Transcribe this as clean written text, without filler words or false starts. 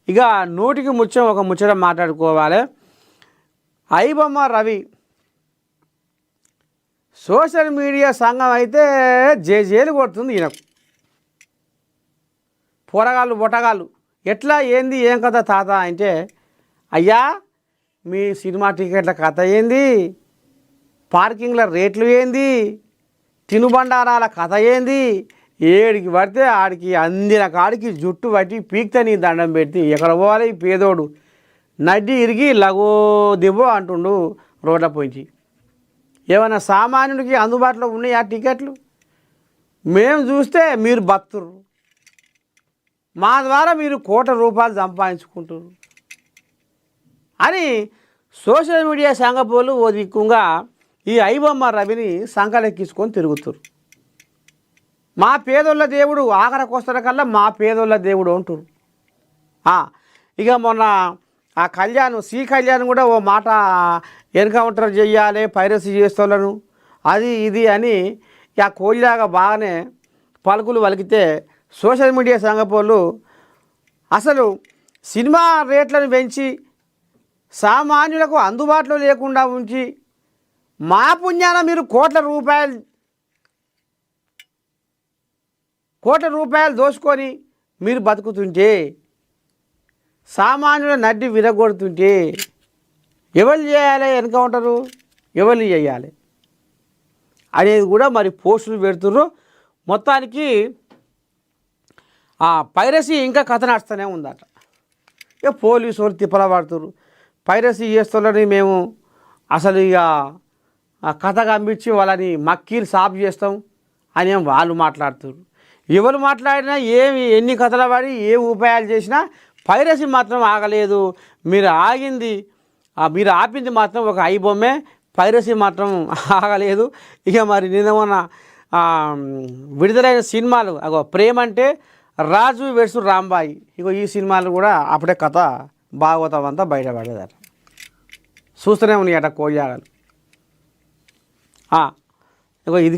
ఇక నూటికి ముచ్చం ఒక ముచ్చట మాట్లాడుకోవాలి. ఐబొమ్మ రవి సోషల్ మీడియా సంఘం అయితే జేజేలు కొడుతుంది ఈయనకు. పోరగాళ్ళు బొటగాళ్ళు ఎట్లా ఏంది ఏం కథ తాత అంటే, అయ్యా మీ సినిమా టికెట్ల కథ ఏంది, పార్కింగ్ల రేట్లు ఏంది, తినుబండారాల కథ ఏంది, ఏడికి పడితే ఆడికి అందిన కాడికి జుట్టు పట్టి పీక్తే నీ దండం పెడితే ఎక్కడ పోవాలి ఈ పేదోడు, నడ్డి ఇరిగి లగో దిబ్బో అంటుండు రోడ్ల పోయించి. ఏమైనా సామాన్యుడికి అందుబాటులో ఉన్నాయా టికెట్లు? మేము చూస్తే మీరు బతురు, మా ద్వారా మీరు ₹1,00,00,000 సంపాదించుకుంటారు అని సోషల్ మీడియా సంఘపోలు ఓ దిక్కుంగా ఈ ఐబొమ్మ రవిని సంకలెక్కించుకొని తిరుగుతారు. మా పేదోళ్ళ దేవుడు ఆఖరికొస్తల కల్లా మా పేదోళ్ళ దేవుడు అంటారు. ఇక మొన్న ఆ కళ్యాణ్ కళ్యాణ్ కూడా ఓ మాట ఎన్కౌంటర్ చెయ్యాలి పైరసీ చేస్తోళ్ళను అది ఇది అని ఆ కోయిలాగా బాగానే పలుకులు వలికితే సోషల్ మీడియా సంఘపోళ్ళు అసలు సినిమా రేట్లను పెంచి సామాన్యులకు అందుబాటులో లేకుండా ఉంచి మా పుణ్యాన మీరు కోట్ల రూపాయలు దోచుకొని మీరు బతుకుతుంటే, సామాన్యుల నడ్డి విరగొడుతుంటే ఎవరు చేయాలి ఎన్కౌంటరు, ఎవరు చేయాలి అనేది కూడా మరి పోస్టులు పెడుతుర్రు. మొత్తానికి ఆ పైరసీ ఇంకా కథ నడుస్తూనే ఉందట. ఇక పోలీసు వాళ్ళు తిప్పల పడుతుర్రు, పైరసీ చేస్తులని మేము అసలు ఇక కథ గంపించి వాళ్ళని మక్కీలు సాఫ్ చేస్తాం అని వాళ్ళు మాట్లాడుతున్నారు. ఎవరు మాట్లాడినా ఎన్ని కథలు పడి ఏ ఉపాయాలు చేసినా పైరసీ మాత్రం ఆగలేదు. మీరు ఆపింది మాత్రం ఒక ఐబొమ్మే, పైరసీ మాత్రం ఆగలేదు. ఇక మరి నిన్న మొన్న విడుదలైన సినిమాలు అగో ప్రేమంటే, రాజు వెర్సు రాంబాయి, ఇగో ఈ సినిమాలు కూడా అప్పుడే కథ భాగవతం అంతా బయటపడేదట. చూస్తూనే ఉన్నాయట కోయాగలు. ఇగో ఇది